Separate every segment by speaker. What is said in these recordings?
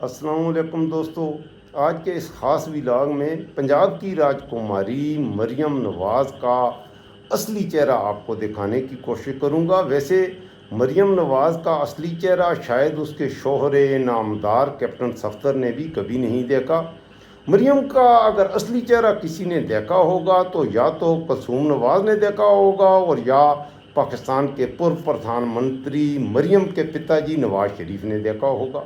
Speaker 1: السلام علیکم دوستو، آج کے اس خاص ولاگ میں پنجاب کی راجکماری مریم نواز کا اصلی چہرہ آپ کو دکھانے کی کوشش کروں گا۔ ویسے مریم نواز کا اصلی چہرہ شاید اس کے شوہر نامدار کیپٹن صفدر نے بھی کبھی نہیں دیکھا۔ مریم کا اگر اصلی چہرہ کسی نے دیکھا ہوگا تو یا تو کلثوم نواز نے دیکھا ہوگا اور یا پاکستان کے پردھان منتری مریم کے پتا جی نواز شریف نے دیکھا ہوگا۔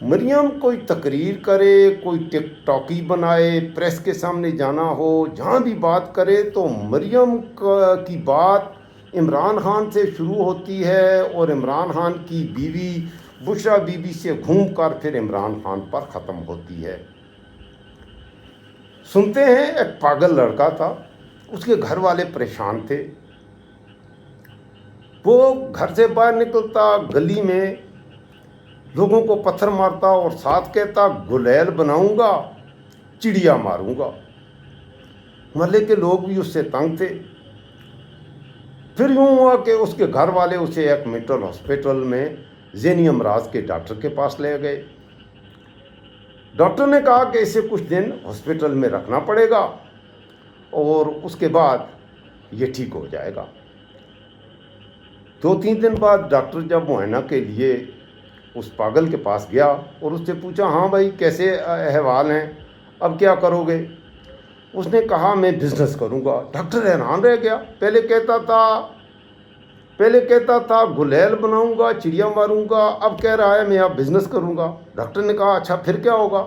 Speaker 1: مریم کوئی تقریر کرے، کوئی ٹک ٹاکی بنائے، پریس کے سامنے جانا ہو، جہاں بھی بات کرے تو مریم کی بات عمران خان سے شروع ہوتی ہے اور عمران خان کی بیوی بشرا بی بی سے گھوم کر پھر عمران خان پر ختم ہوتی ہے۔ سنتے ہیں ایک پاگل لڑکا تھا، اس کے گھر والے پریشان تھے، وہ گھر سے باہر نکلتا، گلی میں لوگوں کو پتھر مارتا اور ساتھ کہتا گلیل بناؤں گا، چڑیا ماروں گا۔ محلے کے لوگ بھی اس سے تنگ تھے۔ پھر یوں ہوا کہ اس کے گھر والے اسے ایک مینٹل ہاسپٹل میں ذہنی امراض کے ڈاکٹر کے پاس لے گئے۔ ڈاکٹر نے کہا کہ اسے کچھ دن ہاسپٹل میں رکھنا پڑے گا اور اس کے بعد یہ ٹھیک ہو جائے گا۔ 2-3 دن بعد ڈاکٹر جب معائنہ کے لیے اس پاگل کے پاس گیا اور اس سے پوچھا، ہاں بھائی کیسے احوال ہیں، اب کیا کرو گے؟ اس نے کہا میں بزنس کروں گا۔ ڈاکٹر حیران رہ گیا، پہلے کہتا تھا گلیل بناؤں گا، چڑیا ماروں گا، اب کہہ رہا ہے میں اب بزنس کروں گا۔ ڈاکٹر نے کہا اچھا پھر کیا ہوگا؟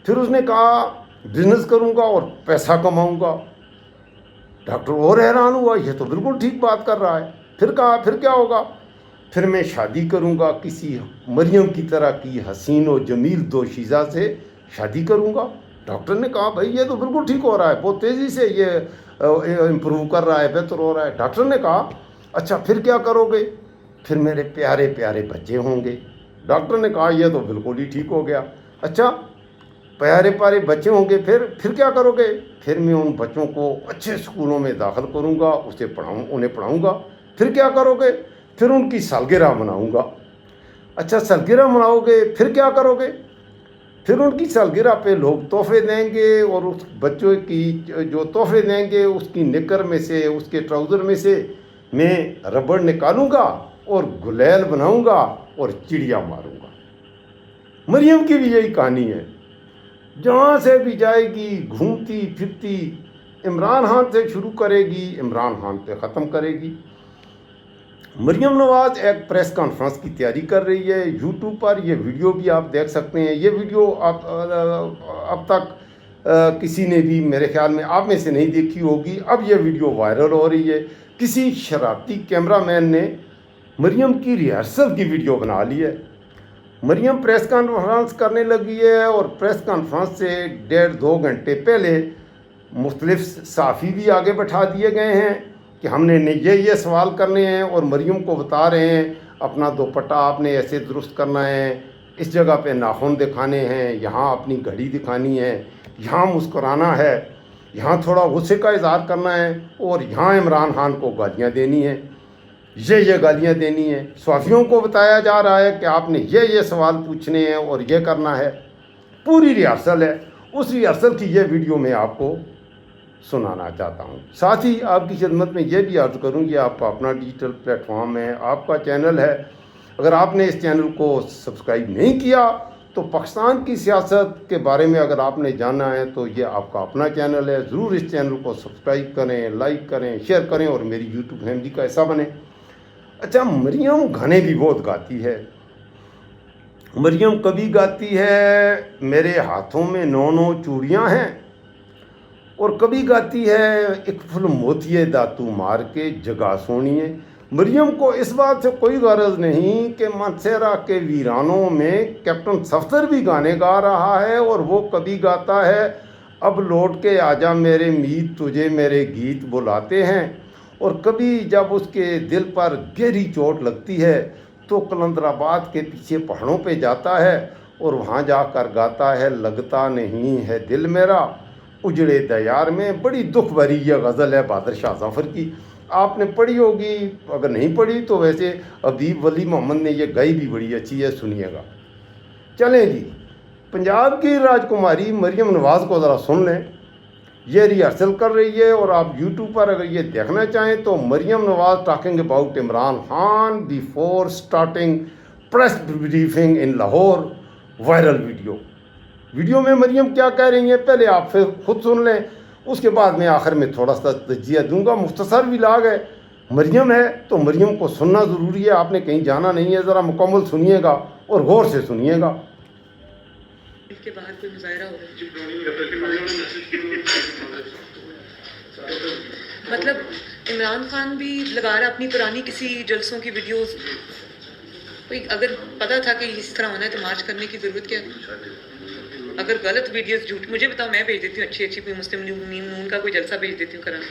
Speaker 1: پھر اس نے کہا بزنس کروں گا اور پیسہ کماؤں گا۔ ڈاکٹر اور حیران ہوا، یہ تو بالکل ٹھیک بات کر رہا ہے۔ پھر کہا پھر کیا ہوگا؟ پھر میں شادی کروں گا، کسی مریم کی طرح کی حسین و جمیل دوشیزہ سے شادی کروں گا۔ ڈاکٹر نے کہا بھائی یہ تو بالکل ٹھیک ہو رہا ہے، بہت تیزی سے یہ امپروو کر رہا ہے، بہتر ہو رہا ہے۔ ڈاکٹر نے کہا اچھا پھر کیا کرو گے؟ پھر میرے پیارے پیارے بچے ہوں گے۔ ڈاکٹر نے کہا یہ تو بالکل ہی ٹھیک ہو گیا۔ اچھا پیارے پیارے بچے ہوں گے، پھر کیا کرو گے؟ پھر میں ان بچوں کو اچھے اسکولوں میں داخل کروں گا، انہیں پڑھاؤں گا۔ پھر کیا کرو گے؟ پھر ان کی سالگرہ مناؤں گا۔ اچھا سالگرہ مناؤ گے، پھر کیا کرو گے؟ پھر ان کی سالگرہ پہ لوگ تحفے دیں گے اور اس بچوں کی جو تحفے دیں گے اس کی نکر میں سے، اس کے ٹراؤزر میں سے میں ربڑ نکالوں گا اور گلیل بناؤں گا اور چڑیا ماروں گا۔ مریم کی بھی یہی کہانی ہے، جہاں سے بھی جائے گی گھومتی پھرتی عمران خان سے شروع کرے گی، عمران خان پہ ختم کرے گی۔ مریم نواز ایک پریس کانفرنس کی تیاری کر رہی ہے، یوٹیوب پر یہ ویڈیو بھی آپ دیکھ سکتے ہیں۔ یہ ویڈیو اب تک کسی نے بھی میرے خیال میں آپ میں سے نہیں دیکھی ہوگی۔ اب یہ ویڈیو وائرل ہو رہی ہے، کسی شرارتی کیمرہ مین نے مریم کی ریہرسل کی ویڈیو بنا لی ہے۔ مریم پریس کانفرنس کرنے لگی ہے اور پریس کانفرنس سے 1.5-2 گھنٹے پہلے مختلف صحافی بھی آگے بٹھا دیے گئے ہیں کہ ہم نے یہ سوال کرنے ہیں اور مریم کو بتا رہے ہیں اپنا دوپٹہ آپ نے ایسے درست کرنا ہے، اس جگہ پہ ناخن دکھانے ہیں، یہاں اپنی گھڑی دکھانی ہے، یہاں مسکرانا ہے، یہاں تھوڑا غصے کا اظہار کرنا ہے اور یہاں عمران خان کو گالیاں دینی ہیں، یہ گالیاں دینی ہیں۔ صحافیوں کو بتایا جا رہا ہے کہ آپ نے یہ سوال پوچھنے ہیں اور یہ کرنا ہے۔ پوری ریہرسل ہے، اس ریہرسل کی یہ ویڈیو میں آپ کو سنانا چاہتا ہوں۔ ساتھ ہی آپ کی خدمت میں یہ بھی عرض کروں کہ آپ کا اپنا ڈیجیٹل پلیٹ فارم ہے، آپ کا چینل ہے، اگر آپ نے اس چینل کو سبسکرائب نہیں کیا تو پاکستان کی سیاست کے بارے میں اگر آپ نے جانا ہے تو یہ آپ کا اپنا چینل ہے، ضرور اس چینل کو سبسکرائب کریں، لائک کریں، شیئر کریں اور میری یوٹیوب فیملی کا حصہ بنیں۔ اچھا مریم گانے بھی بہت گاتی ہے۔ مریم کبھی گاتی ہے میرے ہاتھوں میں 9 چوڑیاں ہیں اور کبھی گاتی ہے ایک پھل موتیے داتو مار کے جگہ سونی ہے۔ مریم کو اس بات سے کوئی غرض نہیں کہ منصیرہ کے ویرانوں میں کیپٹن صفدر بھی گانے گا رہا ہے اور وہ کبھی گاتا ہے اب لوٹ کے آجا میرے میت تجھے میرے گیت بلاتے ہیں، اور کبھی جب اس کے دل پر گہری چوٹ لگتی ہے تو کلندر آباد کے پیچھے پہاڑوں پہ جاتا ہے اور وہاں جا کر گاتا ہے لگتا نہیں ہے دل میرا اجڑے دیار میں۔ بڑی دکھ بھری یہ غزل ہے بہادر شاہ ظفر کی، آپ نے پڑھی ہوگی، اگر نہیں پڑھی تو ویسے ادیب ولی محمد نے یہ گائی بھی بڑی اچھی ہے، سنیے گا۔ چلیں جی، پنجاب کی راجکماری مریم نواز کو ذرا سن لیں. یہ ریہرسل کر رہی ہے، اور آپ یوٹیوب پر اگر یہ دیکھنا چاہیں تو Maryam Nawaz talking about Imran Khan before starting press briefing in Lahore, viral video میں مریم کیا کہہ رہی ہیں پہلے آپ پھر خود سن لیں، اس کے بعد میں آخر میں تھوڑا سا تجزیہ دوں گا. مختصر بھی لاگ ہے، مریم ہے تو مریم کو سننا ضروری ہے، آپ نے کہیں جانا نہیں ہے. ذرا مکمل سنیے گا اور غور سے سنیے گا.
Speaker 2: اس کے باہر کوئی مظاہرہ ہو رہا ہے، مطلب عمران خان بھی لگا رہا اپنی پرانی کسی جلسوں کی ویڈیوز. کوئی اگر پتہ تھا کہ اس طرح ہونا ہے تو مارچ کرنے کی ضرورت کیا ہے؟ اگر غلط ویڈیوز جھوٹ مجھے بتاؤ، میں بھیج دیتی ہوں اچھی کوئی مسلم نون کا کوئی جلسہ بھیج دیتی ہوں کرانے.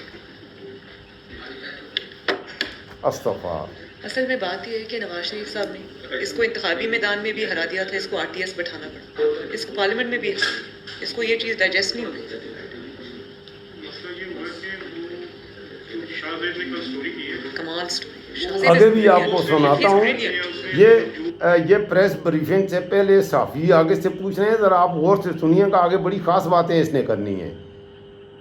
Speaker 1: استغفار.
Speaker 2: اصل میں بات یہ ہے کہ نواز شریف صاحب نے اس کو انتخابی میدان میں بھی ہرا دیا تھا، اس کو آر ٹی ایس بٹھانا پڑا، اس کو پارلیمنٹ میں بھی اس کو یہ چیز ڈائجسٹ نہیں ہوئی. کمال سٹوری
Speaker 1: آگے بھی آپ کو سناتا ہوں. یہ پریس بریفنگ سے پہلے صحافی آگے سے پوچھ رہے ہیں، ذرا آپ غور سے سنیے گا. آگے بڑی خاص باتیں اس نے کرنی ہیں،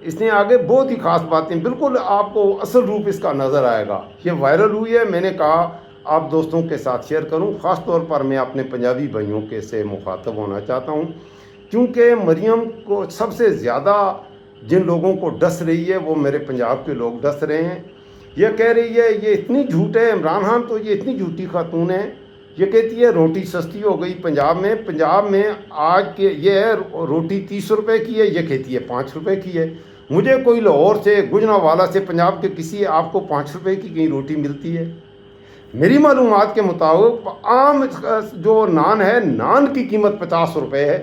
Speaker 1: اس نے آگے بہت ہی خاص باتیں، بالکل آپ کو اصل روپ اس کا نظر آئے گا. یہ وائرل ہوئی ہے، میں نے کہا آپ دوستوں کے ساتھ شیئر کروں. خاص طور پر میں اپنے پنجابی بھائیوں کے سے مخاطب ہونا چاہتا ہوں، کیونکہ مریم کو سب سے زیادہ جن لوگوں کو ڈس رہی ہے وہ میرے پنجاب کے لوگ ڈس رہے ہیں. یہ کہہ رہی ہے یہ اتنی جھوٹ ہے، عمران خان تو یہ اتنی جھوٹی خاتون ہے. یہ کہتی ہے روٹی سستی ہو گئی پنجاب میں آج کے یہ ہے روٹی 30 روپے کی ہے، یہ کہتی ہے 5 روپے کی ہے. مجھے کوئی لاہور سے گجرانوالہ سے پنجاب کے کسی آپ کو 5 روپے کی کہیں روٹی ملتی ہے؟ میری معلومات کے مطابق عام جو نان ہے، نان کی قیمت 50 روپے ہے،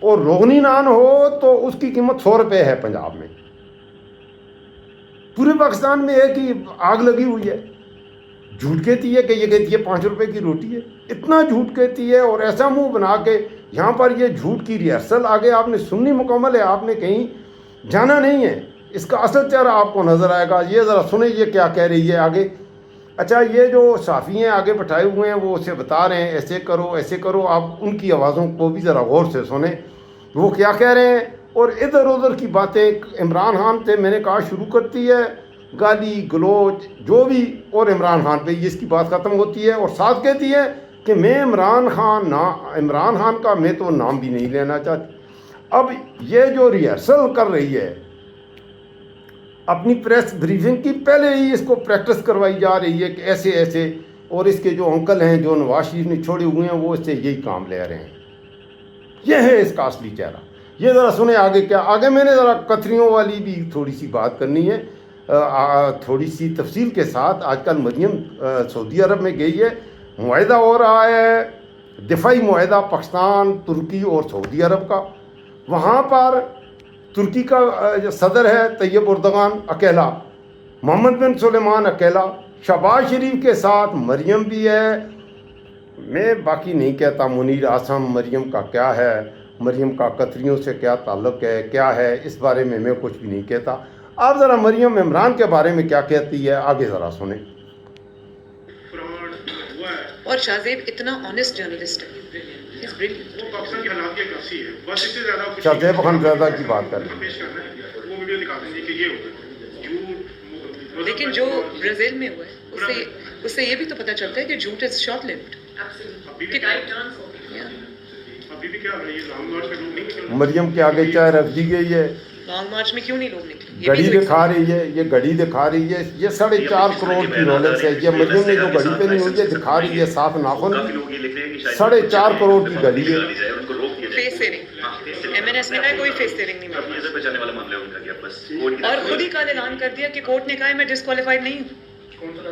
Speaker 1: اور روغنی نان ہو تو اس کی قیمت 100 روپے ہے پنجاب میں. پورے پاکستان میں ایک ہی آگ لگی ہوئی ہے. جھوٹ کہتی ہے کہ یہ کہتی ہے 5 روپے کی روٹی ہے. اتنا جھوٹ کہتی ہے، اور ایسا منہ بنا کے یہاں پر یہ جھوٹ کی ریہرسل آگے آپ نے سننی مکمل ہے، آپ نے کہیں جانا نہیں ہے. اس کا اصل چہرہ آپ کو نظر آئے گا. یہ ذرا سنیں یہ کیا کہہ رہی ہے آگے. اچھا، یہ جو صحافی ہیں آگے بٹھائے ہوئے ہیں وہ اسے بتا رہے ہیں ایسے کرو ایسے کرو. آپ ان کی آوازوں کو بھی ذرا غور سے سنیں وہ کیا کہہ رہے ہیں. اور ادھر ادھر کی باتیں عمران خان سے میں نے کہا شروع کرتی ہے، گالی گلوچ جو بھی، اور عمران خان پہ اس کی بات ختم ہوتی ہے. اور ساتھ کہتی ہے کہ میں عمران خان کا میں تو نام بھی نہیں لینا چاہتی. اب یہ جو ریہرسل کر رہی ہے اپنی پریس بریفنگ کی، پہلے ہی اس کو پریکٹس کروائی جا رہی ہے کہ ایسے ایسے، اور اس کے جو انکل ہیں جو نواز شریف نے چھوڑے ہوئے ہیں وہ اس سے یہی کام لے رہے ہیں. یہ ہے اس کا اصلی چہرہ. یہ ذرا سنیں آگے کیا. آگے میں نے ذرا کتریوں والی بھی تھوڑی سی بات کرنی ہے، تھوڑی سی تفصیل کے ساتھ. آج کل مریم سعودی عرب میں گئی ہے، معاہدہ ہو رہا ہے دفاعی معاہدہ پاکستان، ترکی اور سعودی عرب کا. وہاں پر ترکی کا صدر ہے طیب اردغان اکیلا، محمد بن سلیمان اکیلا، شہباز شریف کے ساتھ مریم بھی ہے. میں باقی نہیں کہتا منیر اعظم مریم کا کیا ہے، مریم کا قطریوں سے کیا تعلق ہے کیا ہے، اس بارے میں کچھ بھی نہیں کہتا. آپ ذرا مریم عمران کے بارے میں کیا کہتی ہے آگے ذرا سنیں.
Speaker 2: اور شاہزیب اتنا آنیسٹ جرنلسٹ ہے،
Speaker 1: شاہزیب خان زیادہ کی بات کر رہے ہیں.
Speaker 2: لیکن جو برازیل میں ہوا ہے اس سے یہ بھی تو پتہ چلتا ہے کہ جھوٹ از شارٹ لیوڈ.
Speaker 1: مریم کے آگے چائے رکھ دی گئی ہے.
Speaker 2: لانگ مارچ میں کیوں نہیں لوگ نکلے؟
Speaker 1: گھڑی دکھا رہی ہے، یہ گھڑی دکھا رہی ہے. یہ 4.5 کروڑ کی رولکس ہے. یہ مریم نے جو گھڑی پہنی ہوئی ہے دکھا رہی ہے، 7 ناخن کی 4.5 کروڑ کی گھڑی ہے.
Speaker 2: Face saving, M N S نے کہا کوئی فیس سیونگ نہیں ملی، اور خود ہی کل اعلان کر دیا کہ کورٹ نے کہا ہے میں ڈسکوالیفائڈ نہیں ہوں.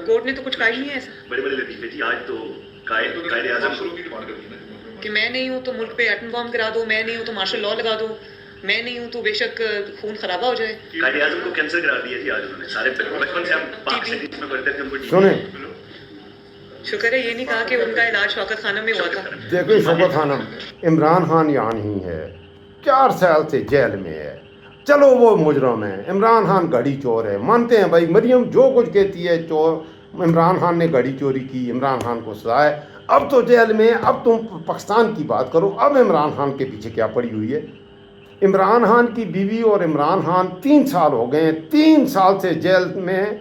Speaker 2: کورٹ نے تو کچھ کہا ہی نہیں ہے ایسا.
Speaker 3: بڑے بڑے لطیفے جی، آج تو قائد اعظم
Speaker 2: کہ میں نہیں ہوں تو ملک پہ ایٹم بام کرا دو، میں نہیں ہوں تو مارشل لا لگا دو، میں نہیں ہوں تو بے شک خون خرابہ ہو جائے.
Speaker 3: قائد اعظم کو کینسر کرا دیا جی آج انہوں نے. سارے بچپن سے ہم پاک شریف میں پڑھتے تھے، ان کو
Speaker 1: سنیں.
Speaker 2: شکر ہے یہ نہیں کہا کہ ان کا علاج شوکت خانم میں ہوا تھا.
Speaker 1: دیکھیں شوکت خانم، عمران خان یہاں نہیں ہے، 4 سال سے جیل میں ہے. چلو وہ مجرم ہے، عمران خان گھڑی چور ہے، مانتے ہیں بھائی. مریم جو کچھ کہتی ہے چور، عمران خان نے گھڑی چوری کی، عمران خان کو سزا ہے. اب تو جیل میں، اب تم پاکستان کی بات کرو. اب عمران خان کے پیچھے کیا پڑی ہوئی ہے؟ عمران خان کی بیوی اور عمران خان 3 سال ہو گئے ہیں، 3 سال سے جیل میں ہیں.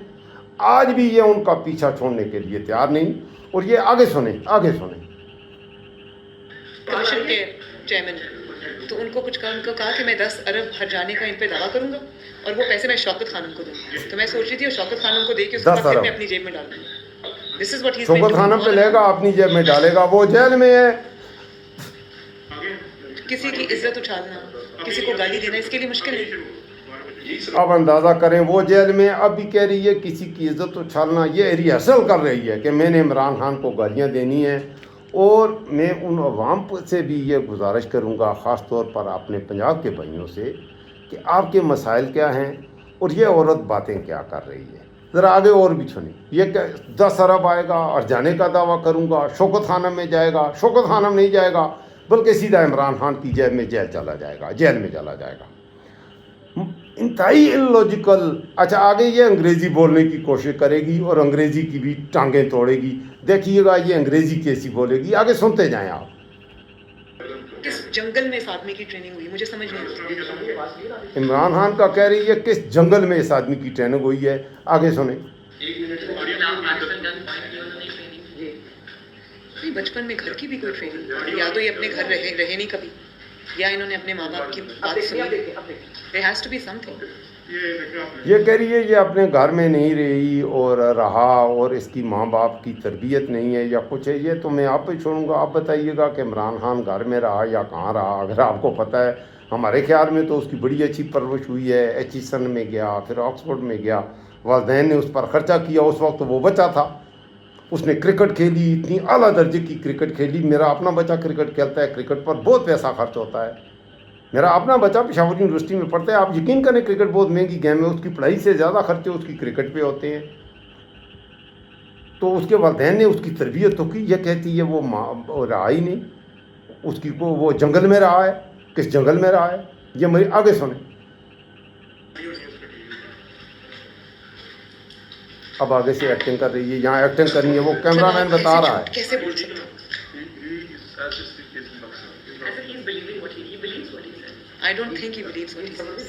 Speaker 1: آج بھی یہ ان کا پیچھا چھوڑنے کے لیے تیار نہیں. اور یہ آگے سنیں.
Speaker 2: کمیشن کے چیئرمین، تو ان کو کہا کہ میں 10 ارب ہر جانے کا ان پہ دعویٰ کروں گا اور وہ پیسے میں شوکت خانم کو دوں گا. تو میں سوچ رہی تھی اور شوکت خانم کو دے کے اس کو
Speaker 1: 10 ارب
Speaker 2: میں اپنی جیب میں ڈال دوں. دس از واٹ ہی
Speaker 1: شوکت خانم پہ لے گا، اپنی جیب میں ڈالے گا. وہ جیل میں ہے.
Speaker 2: کسی کی عزت اچھالنا، کسی کو گالی دینا، اس کے لیے مشکل ہے.
Speaker 1: اب اندازہ کریں، وہ جیل میں اب بھی کہہ رہی ہے کسی کی عزت اچھالنا. یہ ریہرسل کر رہی ہے کہ میں نے عمران خان کو گالیاں دینی ہیں. اور میں ان عوام سے بھی یہ گزارش کروں گا، خاص طور پر اپنے پنجاب کے بھائیوں سے، کہ آپ کے مسائل کیا ہیں اور یہ عورت باتیں کیا کر رہی ہے. ذرا آگے اور بھی سنیں. یہ کہ 10 ارب آئے گا اور جانے کا دعویٰ کروں گا، شوکت خانم میں جائے گا. شوکت خانم نہیں جائے گا بلکہ سیدھا عمران خان کی جیل میں چلا جائے گا. انتہائی انلوجیکل. اچھا آگے یہ انگریزی بولنے کی کوشش کرے گی اور انگریزی کی بھی ٹانگیں توڑے گی. دیکھیے گا یہ انگریزی کیسی بولے گی. آگے سنتے جائیں آپ.
Speaker 2: کس جنگل میں اس آدمی کی ٹریننگ ہوئی، مجھے سمجھ نہیں آتی.
Speaker 1: عمران خان کا کہہ رہی ہے کس جنگل میں اس آدمی کی ٹریننگ ہوئی ہے. آگے سنیں.
Speaker 2: بچپن میں گھر کی بھی کوئی ٹریننگ، یا تو یہ اپنے گھر رہے نہیں کبھی، یا انہوں نے اپنے ماں باپ کی بات سنی. There has to be something.
Speaker 1: یہ کہہ رہی ہے یہ اپنے گھر میں نہیں رہی اور رہا، اور اس کی ماں باپ کی تربیت نہیں ہے یا کچھ ہے. یہ تو میں آپ پہ چھوڑوں گا. آپ بتائیے گا کہ عمران خان گھر میں رہا یا کہاں رہا. اگر آپ کو پتہ ہے، ہمارے خیال میں تو اس کی بڑی اچھی پرورش ہوئی ہے. ایچیسن میں گیا، پھر آکسفورڈ میں گیا. والدین نے اس پر خرچہ کیا. اس وقت وہ بچہ تھا. اس نے کرکٹ کھیلی، اتنی اعلیٰ درجے کی کرکٹ کھیلی. میرا اپنا بچہ کرکٹ کھیلتا ہے. کرکٹ پر بہت پیسہ خرچ ہوتا ہے. میرا اپنا بچہ پشاور یونیورسٹی میں پڑھتا ہے. آپ یقین کریں کرکٹ بہت مہنگی گیم ہے. اس کی پڑھائی سے زیادہ خرچے اس کی کرکٹ پہ ہوتے ہیں. تو اس کے والدین نے اس کی تربیت تو کی. یہ کہتی ہے وہ رہا ہی نہیں. اس کی وہ جنگل میں رہا ہے. کس جنگل میں رہا ہے؟ یہ میری آگے سنیں. اب آگے سے ایکٹنگ کر رہی ہے. یہاں ایکٹنگ کرنی ہے. وہ کیمرہ مین بتا رہا ہے.
Speaker 2: کیسے بول سکتا ہوں؟ I don't think he believes what he says.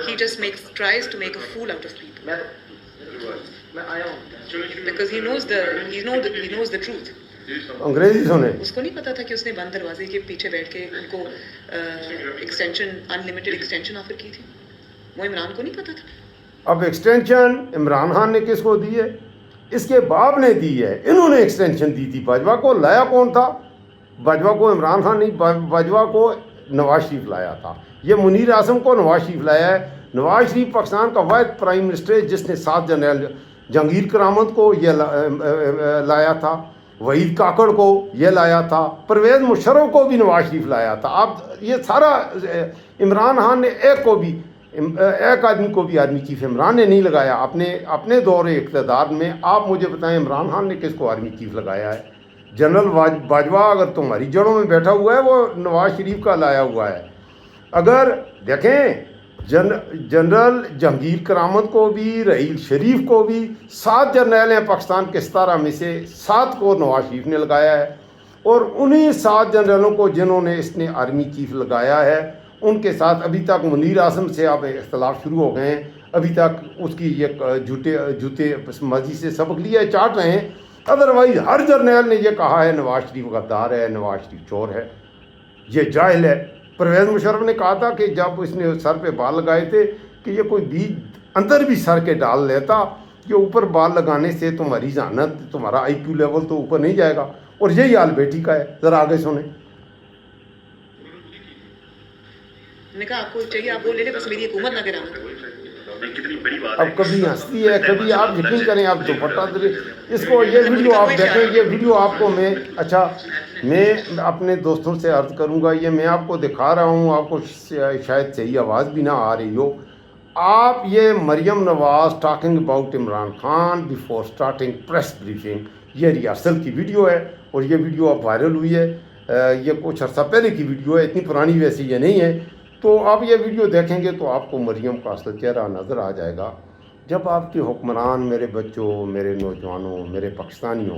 Speaker 2: He just tries to make a fool out of people. Because he knows the truth.
Speaker 1: انگریزی سنیں.
Speaker 2: اس کو نہیں پتا تھا کہ اس نے بند دروازے کے پیچھے بیٹھ کے ان کو انلمیٹڈ ایکسٹینشن آفر کی تھی. وہ عمران کو نہیں پتا تھا.
Speaker 1: اب ایکسٹینشن عمران خان نے کس کو دی ہے؟ اس کے باپ نے دی ہے. انہوں نے ایکسٹینشن دی تھی. باجوہ کو لایا کون تھا؟ باجوہ کو عمران خان نہیں، باجوہ کو نواز شریف لایا تھا. یہ منیر اعظم کو نواز شریف لایا ہے. نواز شریف پاکستان کا واحد پرائم منسٹر ہے جس نے 7 جنرل جہانگیر کرامت کو یہ لایا تھا. وحید کاکڑ کو یہ لایا تھا. پرویز مشرف کو بھی نواز شریف لایا تھا. آپ یہ سارا عمران خان نے ایک آدمی کو بھی آرمی چیف عمران نے نہیں لگایا اپنے دور اقتدار میں. آپ مجھے بتائیں عمران خان نے کس کو آرمی چیف لگایا ہے؟ جنرل باجوہ اگر تمہاری جڑوں میں بیٹھا ہوا ہے وہ نواز شریف کا لایا ہوا ہے. اگر دیکھیں جنرل جہانگیر کرامت کو بھی، رحیل شریف کو بھی، 7 جرنیل ہیں پاکستان کے 17 میں سے 7 کو نواز شریف نے لگایا ہے. اور انہی 7 جنرلوں کو جنہوں نے اس نے آرمی چیف لگایا ہے ان کے ساتھ ابھی تک منیر اعظم سے اب اختلاف شروع ہو گئے ہیں. ابھی تک اس کی یہ جوتے مرضی سے سبق لیا چاٹ رہے ہیں. ادروائز ہر جرنیل نے یہ کہا ہے نواز شریف غدار ہے، نواز شریف چور ہے، یہ جاہل ہے. پرویز مشرف نے کہا تھا کہ جب اس نے سر پہ بال لگائے تھے کہ یہ کوئی بیج اندر بھی سر کے ڈال لیتا کہ اوپر بال لگانے سے تمہاری ذہانت، تمہارا آئی کیو لیول تو اوپر نہیں جائے گا. اور یہی حال بیٹی کا ہے. ذرا آگے سنیں.
Speaker 2: نے کہا آپ کو چاہیے آپ وہ لے لیں، بس میری حکومت نہ گرانا.
Speaker 1: اب کبھی ہنستی ہے، کبھی آپ یقین کریں آپ دوپٹہ اس کو یہ ویڈیو آپ دیکھیں. یہ ویڈیو آپ کو میں اپنے دوستوں سے عرض کروں گا، یہ میں آپ کو دکھا رہا ہوں. آپ کو شاید صحیح آواز بھی نہ آ رہی ہو. آپ یہ Maryam Nawaz talking about Imran Khan before starting press briefing, یہ ریہرسل کی ویڈیو ہے اور یہ ویڈیو اب وائرل ہوئی ہے. یہ کچھ عرصہ پہلے کی ویڈیو ہے، اتنی پرانی ویسے یہ نہیں ہے. تو آپ یہ ویڈیو دیکھیں گے تو آپ کو مریم کا اصل چہرہ نظر آ جائے گا. جب آپ کے حکمران میرے بچوں، میرے نوجوانوں، میرے پاکستانیوں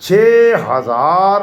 Speaker 1: 6,000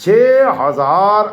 Speaker 1: 6,000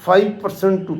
Speaker 1: 5% to